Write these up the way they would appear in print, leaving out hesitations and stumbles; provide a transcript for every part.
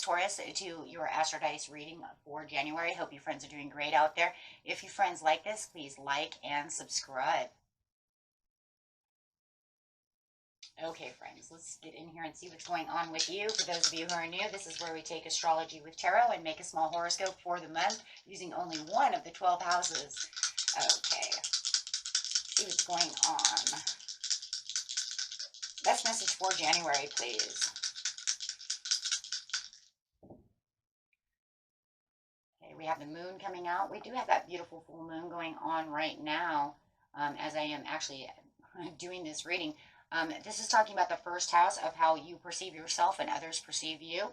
Taurus, to your Astro Dice reading for January. Hope you friends are doing great out there. If you friends like this, please like and subscribe. Okay, friends, let's get in here and see what's going on with you. For those of you who are new, this is where we take astrology with tarot and make a small horoscope for the month using only one of the 12 houses. Okay, see what's going on. Best message for January, please. Okay, we have the moon coming out. We do have that beautiful full moon going on right now as I am actually doing this reading. This is talking about the first house of how you perceive yourself and others perceive you.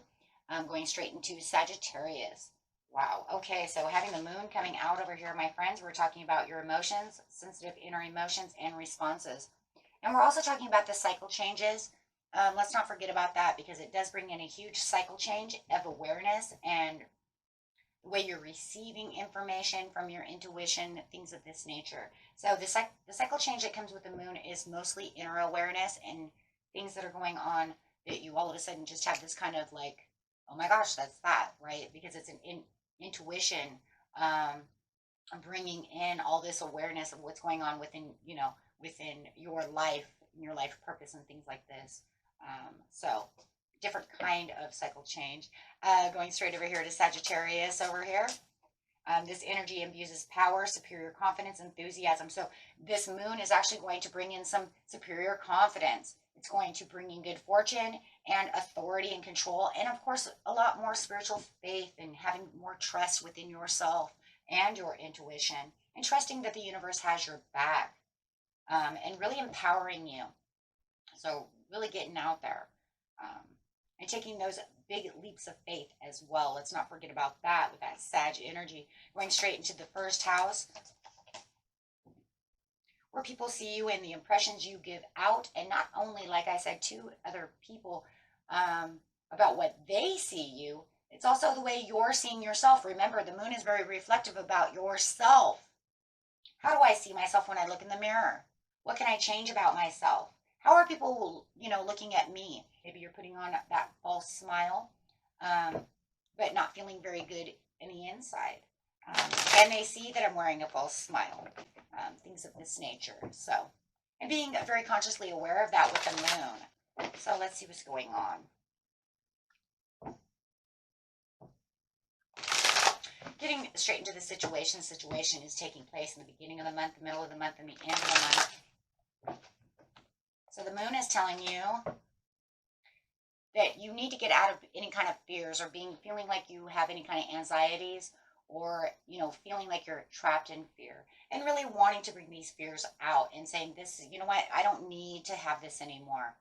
Going straight into Sagittarius. Wow. Okay, so having the moon coming out over here, my friends, we're talking about your emotions, sensitive inner emotions, and responses. And we're also talking about the cycle changes. Let's not forget about that because it does bring in a huge cycle change of awareness and the way you're receiving information from your intuition, things of this nature. So the cycle change that comes with the moon is mostly inner awareness and things that are going on that you all of a sudden just have this kind of like, oh my gosh, that's that, right? Because it's an intuition bringing in all this awareness of what's going on within, within your life purpose and things like this. So different kind of cycle change. Going straight over here to Sagittarius over here. This energy imbues power, superior confidence, enthusiasm. So this moon is actually going to bring in some superior confidence. It's going to bring in good fortune and authority and control. And of course, a lot more spiritual faith and having more trust within yourself and your intuition. And trusting that the universe has your back. And really empowering you. So really getting out there. And taking those big leaps of faith as well. Let's not forget about that with that Sag energy. Going straight into the first house, where people see you and the impressions you give out. And not only, like I said, to other people about what they see you. It's also the way you're seeing yourself. Remember, the moon is very reflective about yourself. How do I see myself when I look in the mirror? What can I change about myself? How are people, looking at me? Maybe you're putting on that false smile, but not feeling very good in the inside. Can they see that I'm wearing a false smile? Things of this nature. So, and being very consciously aware of that with the moon. So let's see what's going on. Getting straight into the situation. Situation is taking place in the beginning of the month, the middle of the month, and the end of the month. So the moon is telling you that you need to get out of any kind of fears or feeling like you have any kind of anxieties or, feeling like you're trapped in fear and really wanting to bring these fears out and saying this, you know what, I don't need to have this anymore.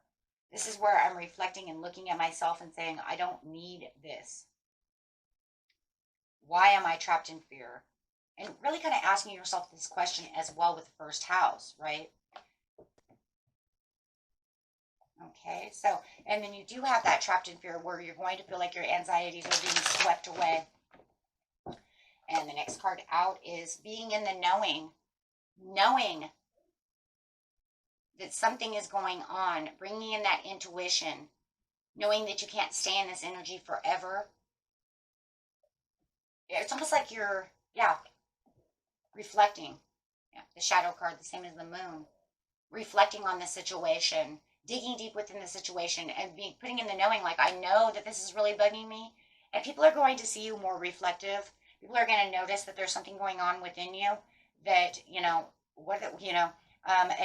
This is where I'm reflecting and looking at myself and saying, I don't need this. Why am I trapped in fear? And really kind of asking yourself this question as well with the first house, right? Okay, so, and then you do have that trapped in fear where you're going to feel like your anxieties are being swept away. And the next card out is being in the knowing that something is going on, bringing in that intuition, knowing that you can't stay in this energy forever. It's almost like you're, reflecting. Yeah, the shadow card, the same as the moon. Reflecting on the situation. Digging deep within the situation and putting in the knowing, like, I know that this is really bugging me. And people are going to see you more reflective. People are going to notice that there's something going on within you that, and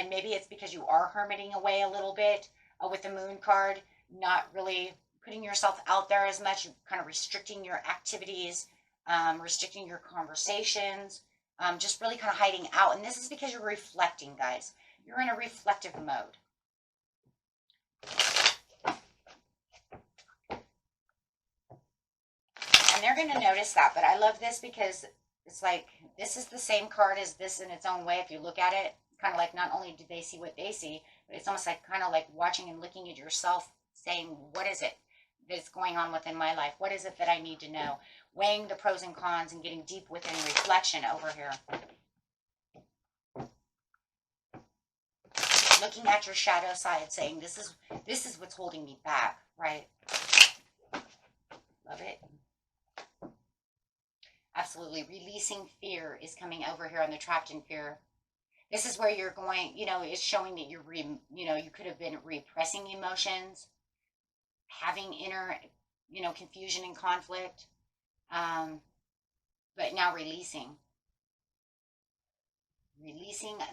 maybe it's because you are hermiting away a little bit with the moon card, not really putting yourself out there as much, kind of restricting your activities, restricting your conversations, just really kind of hiding out. And this is because you're reflecting, guys. You're in a reflective mode. And they're going to notice that, but I love this because it's like, this is the same card as this in its own way. If you look at it, kind of like not only do they see what they see, but it's almost like kind of like watching and looking at yourself saying, what is it that's going on within my life? What is it that I need to know? Weighing the pros and cons and getting deep within reflection over here. Looking at your shadow side saying, this is what's holding me back, right? Love it. Absolutely. Releasing fear is coming over here on the trapped in fear. This is where you're going, it's showing that you could have been repressing emotions, having inner, confusion and conflict, but now releasing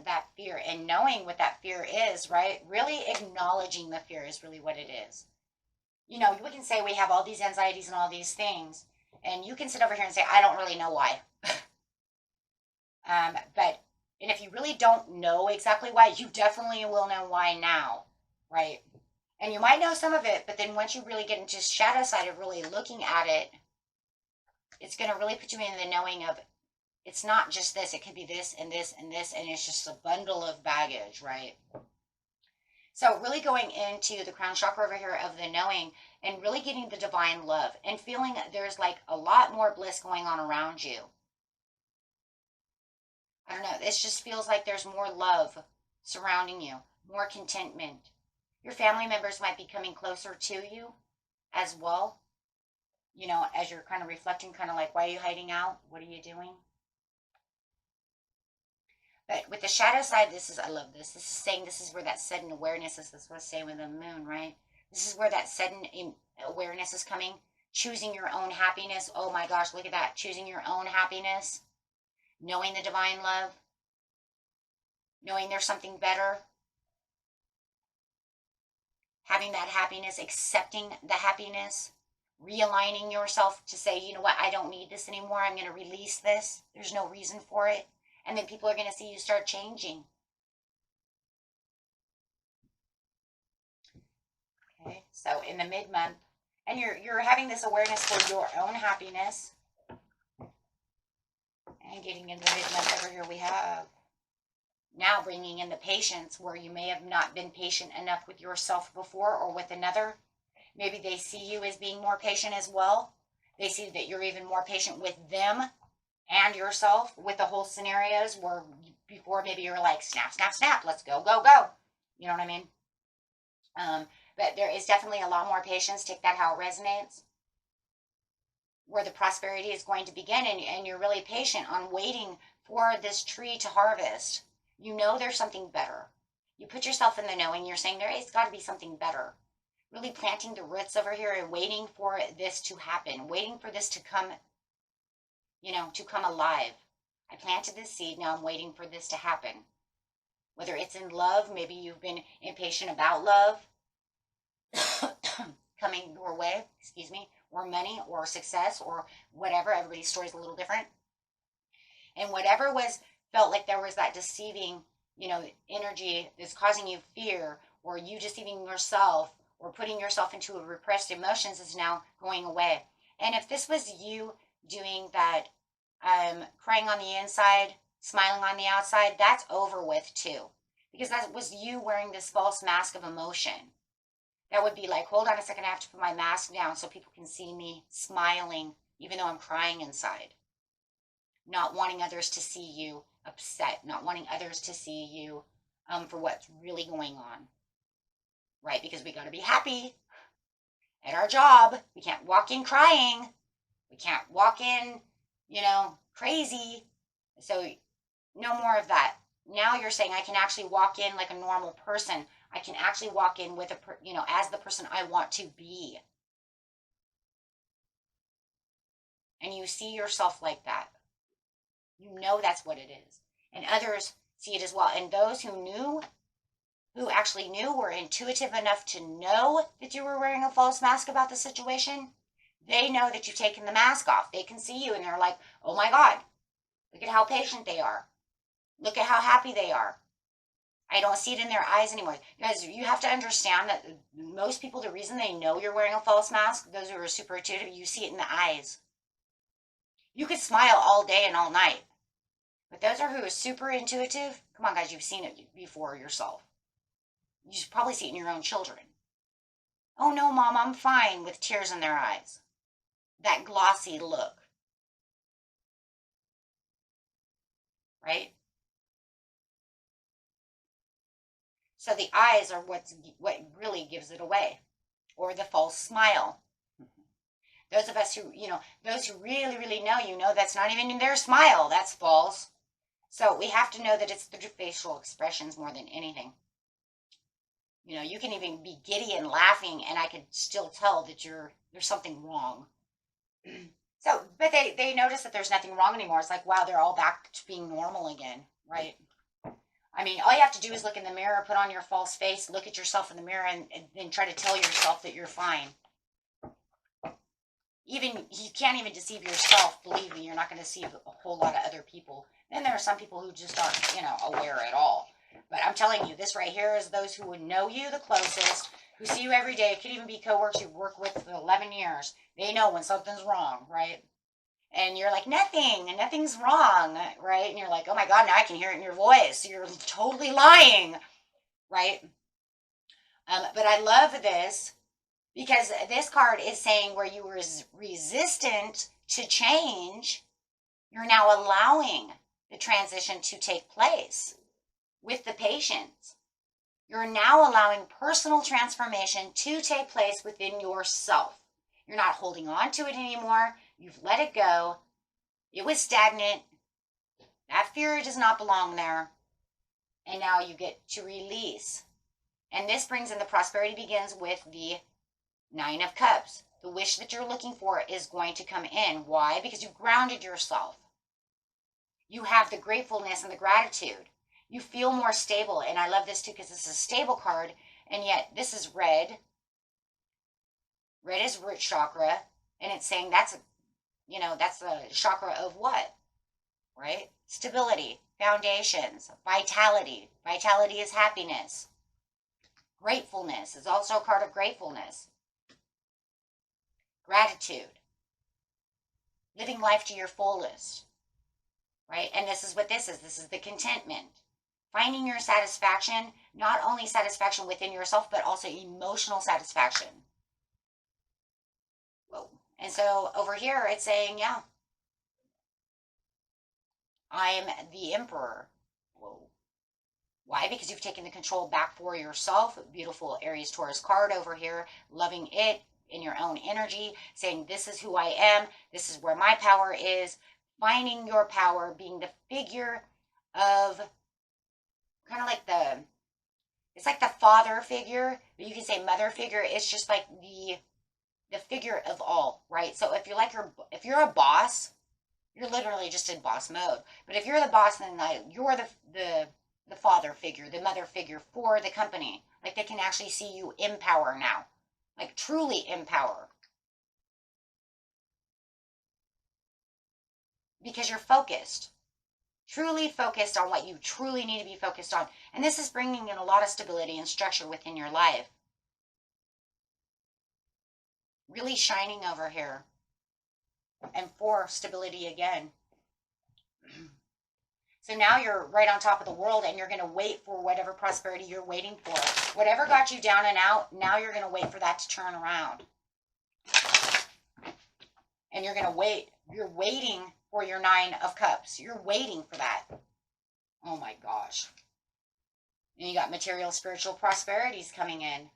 that fear and knowing what that fear is, right? Really acknowledging the fear is really what it is. We can say we have all these anxieties and all these things, and you can sit over here and say, I don't really know why. And if you really don't know exactly why, you definitely will know why now, right? And you might know some of it, but then once you really get into shadow side of really looking at it, it's going to really put you in the knowing of, it's not just this, it could be this and this and this, and it's just a bundle of baggage, right? So really going into the crown chakra over here of the knowing and really getting the divine love and feeling there's like a lot more bliss going on around you. I don't know, this just feels like there's more love surrounding you, more contentment. Your family members might be coming closer to you as well, as you're kind of reflecting, kind of like, why are you hiding out? What are you doing? But with the shadow side, I love this. This is saying this is where that sudden awareness is. This was saying with the moon, right? This is where that sudden awareness is coming. Choosing your own happiness. Oh my gosh, look at that. Choosing your own happiness. Knowing the divine love. Knowing there's something better. Having that happiness. Accepting the happiness. Realigning yourself to say, you know what, I don't need this anymore. I'm going to release this. There's no reason for it. And then people are going to see you start changing. Okay, so in the mid-month, and you're having this awareness for your own happiness. And getting into the mid-month over here, we have now bringing in the patience where you may have not been patient enough with yourself before or with another. Maybe they see you as being more patient as well. They see that you're even more patient with them and yourself with the whole scenarios where before maybe you're like, snap, snap, snap, let's go, go, go. You know what I mean? But there is definitely a lot more patience. Take that how it resonates. Where the prosperity is going to begin, and you're really patient on waiting for this tree to harvest. You know there's something better. You put yourself in the knowing. You're saying there has got to be something better. Really planting the roots over here and waiting for this to happen. Waiting for this to come, to come alive. I planted this seed. Now I'm waiting for this to happen. Whether it's in love, maybe you've been impatient about love coming your way, or money or success or whatever. Everybody's story is a little different. And whatever felt like there was that deceiving, energy that's causing you fear, or you deceiving yourself or putting yourself into a repressed emotions is now going away. And if this was you doing that, crying on the inside, smiling on the outside, that's over with too. Because that was you wearing this false mask of emotion. That would be like, hold on a second, I have to put my mask down so people can see me smiling, even though I'm crying inside. Not wanting others to see you upset, not wanting others to see you for what's really going on. Right? Because we got to be happy at our job. We can't walk in crying. We can't walk in, crazy. So no more of that. Now you're saying I can actually walk in like a normal person. I can actually walk in with as the person I want to be. And you see yourself like that. You know that's what it is. And others see it as well. And those who actually knew, were intuitive enough to know that you were wearing a false mask about the situation, they know that you've taken the mask off. They can see you and they're like, oh my God, look at how patient they are. Look at how happy they are. I don't see it in their eyes anymore. Guys, you have to understand that most people, the reason they know you're wearing a false mask, those who are super intuitive, you see it in the eyes. You could smile all day and all night. But those who are super intuitive, come on guys, you've seen it before yourself. You should probably see it in your own children. Oh no, Mom, I'm fine, with tears in their eyes. That glossy look. Right? So the eyes are what really gives it away. Or the false smile. Those of us who, those who really, really know, that's not even in their smile. That's false. So we have to know that it's the facial expressions more than anything. You can even be giddy and laughing, and I could still tell that there's something wrong. So, but they notice that there's nothing wrong anymore. It's like, wow, they're all back to being normal again, right? I mean, all you have to do is look in the mirror, put on your false face, look at yourself in the mirror, and then try to tell yourself that you're fine. Even you can't even deceive yourself. Believe me, you're not going to deceive a whole lot of other people. Then there are some people who just aren't, aware at all. But I'm telling you, this right here is those who would know you the closest, who see you every day. It could even be coworkers you work with for 11 years. They know when something's wrong, right? And you're like, nothing's wrong, right? And you're like, oh my God, now I can hear it in your voice. You're totally lying, right? But I love this because this card is saying where you were resistant to change, you're now allowing the transition to take place with the patience. You're now allowing personal transformation to take place within yourself. You're not holding on to it anymore. You've let it go. It was stagnant. That fear does not belong there. And now you get to release. And this brings in the prosperity begins with the 9 of Cups. The wish that you're looking for is going to come in. Why? Because you've grounded yourself. You have the gratefulness and the gratitude. You feel more stable. And I love this too because this is a stable card. And yet this is red. Red is root chakra. And it's saying that's the chakra of what? Right? Stability, foundations, vitality. Vitality is happiness. Gratefulness is also a card of gratefulness. Gratitude. Living life to your fullest. Right? And this is what this is. This is the contentment. Finding your satisfaction, not only satisfaction within yourself, but also emotional satisfaction. Whoa. And so over here, it's saying, yeah, I am the emperor. Whoa. Why? Because you've taken the control back for yourself. Beautiful Aries Taurus card over here. Loving it in your own energy. Saying, this is who I am. This is where my power is. Finding your power. Being the figure of kind of like it's like the father figure. But you can say mother figure. It's just like the figure of all, right? So if you're a boss, you're literally just in boss mode. But if you're the boss, then you're the father figure, the mother figure for the company. Like they can actually see you in power now, like truly in power, because you're focused, truly focused on what you truly need to be focused on. And this is bringing in a lot of stability and structure within your life. Really shining over here. And for stability again. So now you're right on top of the world and you're going to wait for whatever prosperity you're waiting for. Whatever got you down and out, now you're going to wait for that to turn around. And you're going to wait. You're waiting for your 9 of Cups. You're waiting for that. Oh my gosh. And you got material, spiritual prosperities coming in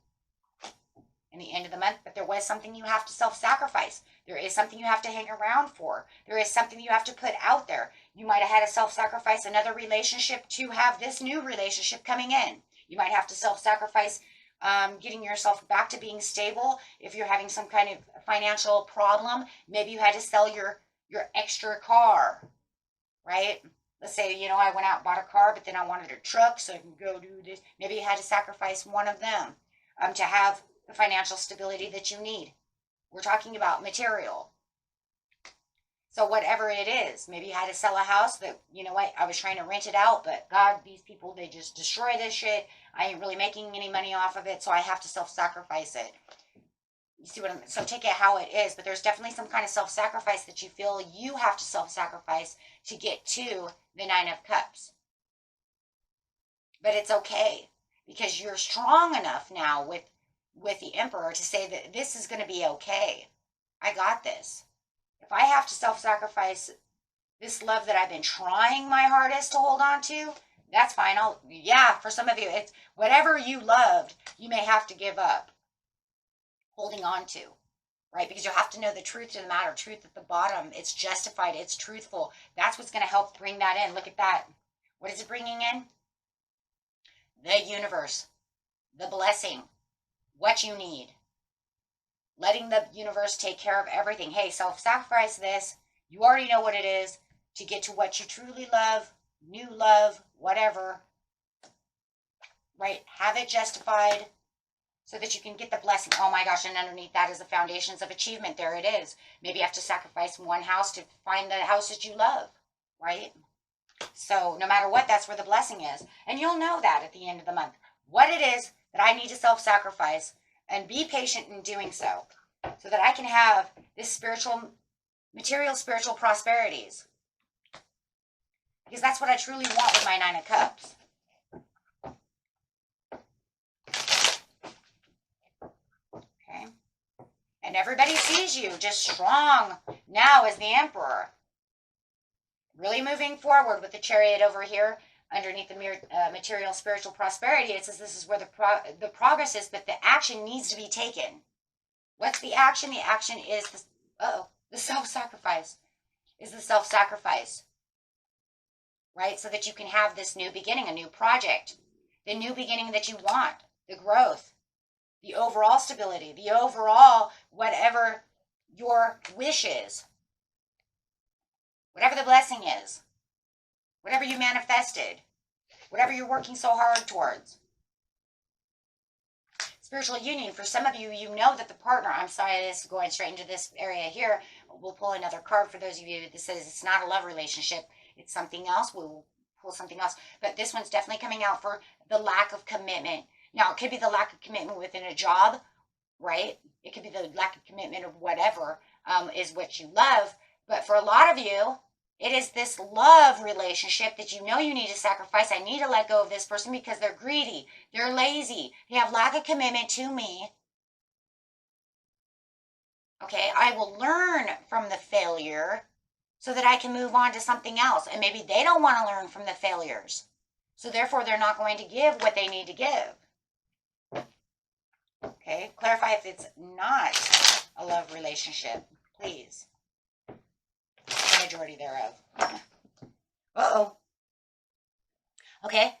the end of the month, but there was something you have to self-sacrifice. There is something you have to hang around for. There is something you have to put out there. You might have had to self-sacrifice another relationship to have this new relationship coming in. You might have to self-sacrifice getting yourself back to being stable. If you're having some kind of financial problem, maybe you had to sell your extra car, right? Let's say, I went out and bought a car, but then I wanted a truck so I can go do this. Maybe you had to sacrifice one of them to have the financial stability that you need. We're talking about material. So whatever it is, maybe you had to sell a house that, I was trying to rent it out, but God, these people, they just destroy this shit. I ain't really making any money off of it, so I have to self-sacrifice it. You see what so take it how it is, but there's definitely some kind of self-sacrifice that you feel you have to self-sacrifice to get to the 9 of Cups. But it's okay, because you're strong enough now with the Emperor to say that this is going to be okay. I got this. If I have to self-sacrifice this love that I've been trying my hardest to hold on to, that's fine. For some of you, it's whatever you loved, you may have to give up holding on to, right? Because you have to know the truth of the matter, truth at the bottom. It's justified, it's truthful. That's what's going to help bring that in. Look at that. What is it bringing in? The universe, the blessing, what you need. Letting the universe take care of everything. Hey, self-sacrifice this. You already know what it is to get to what you truly love, new love, whatever, right? Have it justified so that you can get the blessing. Oh my gosh, and underneath that is the foundations of achievement. There it is. Maybe you have to sacrifice one house to find the house that you love, right? So no matter what, that's where the blessing is. And you'll know that at the end of the month, what it is that I need to self-sacrifice, and be patient in doing so that I can have this spiritual, material, spiritual prosperities. Because that's what I truly want with my Nine of Cups. Okay. And everybody sees you just strong now as the Emperor. Really moving forward with the Chariot over here underneath the material spiritual prosperity. It says this is where the progress is, but the action needs to be taken. What's the action? The action is the self-sacrifice. Is the self-sacrifice. Right? So that you can have this new beginning, a new project, the new beginning that you want, the growth, the overall stability, the overall whatever your wish is, whatever the blessing is, whatever you manifested, whatever you're working so hard towards. Spiritual union. For some of you, you know that the partner, I'm sorry, this is going straight into this area here. We'll pull another card for those of you that says it's not a love relationship. It's something else. We'll pull something else. But this one's definitely coming out for the lack of commitment. Now, it could be the lack of commitment within a job, right? It could be the lack of commitment of whatever is what you love. But for a lot of you, it is this love relationship that you know you need to sacrifice. I need to let go of this person because they're greedy. They're lazy. They have lack of commitment to me. Okay, I will learn from the failure so that I can move on to something else. And maybe they don't want to learn from the failures. So therefore, they're not going to give what they need to give. Okay, clarify if it's not a love relationship, please. The majority thereof. Uh-oh. Okay,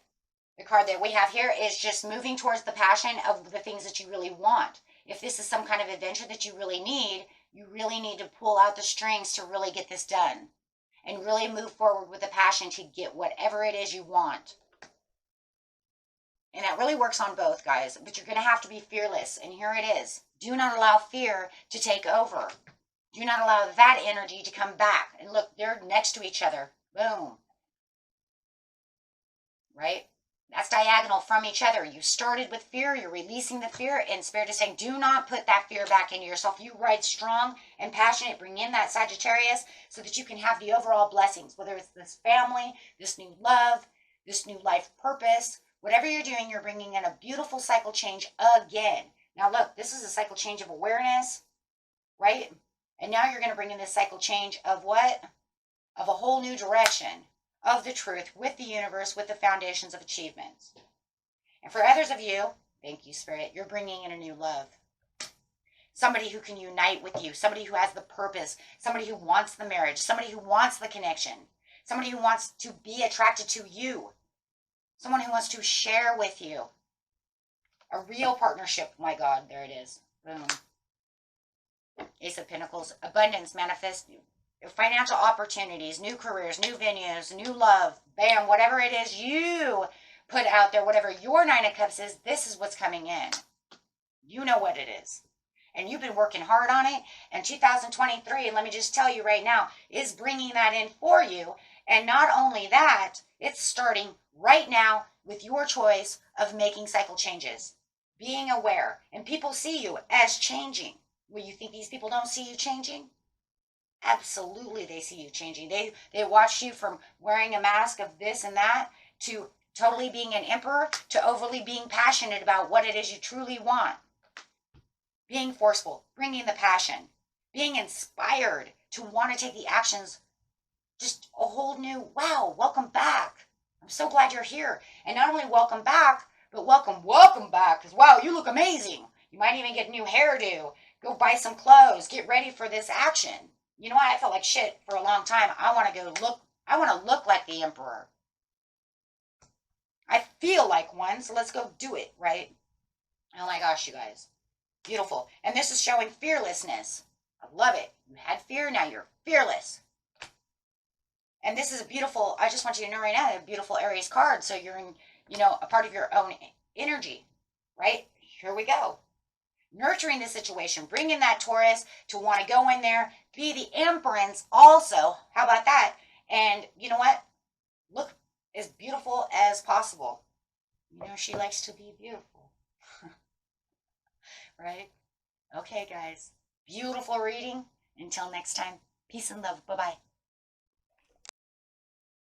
the card that we have here is just moving towards the passion of the things that you really want. If this is some kind of adventure that you really need to pull out the strings to really get this done. And really move forward with the passion to get whatever it is you want. And that really works on both, guys. But you're going to have to be fearless. And here it is. Do not allow fear to take over. Do not allow that energy to come back. And look, they're next to each other. Boom. Right? That's diagonal from each other. You started with fear. You're releasing the fear. And Spirit is saying, do not put that fear back into yourself. You ride strong and passionate. Bring in that Sagittarius so that you can have the overall blessings. Whether it's this family, this new love, this new life purpose. Whatever you're doing, you're bringing in a beautiful cycle change again. Now look, this is a cycle change of awareness. Right? And now you're going to bring in this cycle change of what? Of a whole new direction of the truth with the universe, with the foundations of achievements. And for others of you, thank you, Spirit, you're bringing in a new love. Somebody who can unite with you, somebody who has the purpose, somebody who wants the marriage, somebody who wants the connection, somebody who wants to be attracted to you, someone who wants to share with you. A real partnership. My God, there it is. Boom. Ace of Pentacles, abundance, manifest, financial opportunities, new careers, new venues, new love, bam, whatever it is you put out there, whatever your Nine of Cups is, this is what's coming in. You know what it is. And you've been working hard on it. And 2023, and let me just tell you right now, is bringing that in for you. And not only that, it's starting right now with your choice of making cycle changes. Being aware. And people see you as changing. Well, you think these people don't see you changing? Absolutely, they see you changing. They watch you from wearing a mask of this and that to totally being an emperor to overly being passionate about what it is you truly want. Being forceful, bringing the passion, being inspired to want to take the actions. Just a whole new, wow, welcome back. I'm so glad you're here. And not only welcome back, but welcome back. Because wow, you look amazing. You might even get a new hairdo. Go buy some clothes. Get ready for this action. You know what? I felt like shit for a long time. I want to look like the emperor. I feel like one, so let's go do it, right? Oh my gosh, you guys. Beautiful. And this is showing fearlessness. I love it. You had fear, now you're fearless. And this is a beautiful, I just want you to know right now, a beautiful Aries card. So you're in, a part of your own energy, right? Here we go. Nurturing the situation, bringing that Taurus to want to go in there, be the empress also. How about that? And you know what? Look as beautiful as possible. She likes to be beautiful. Right? Okay, guys. Beautiful reading. Until next time, peace and love. Bye-bye.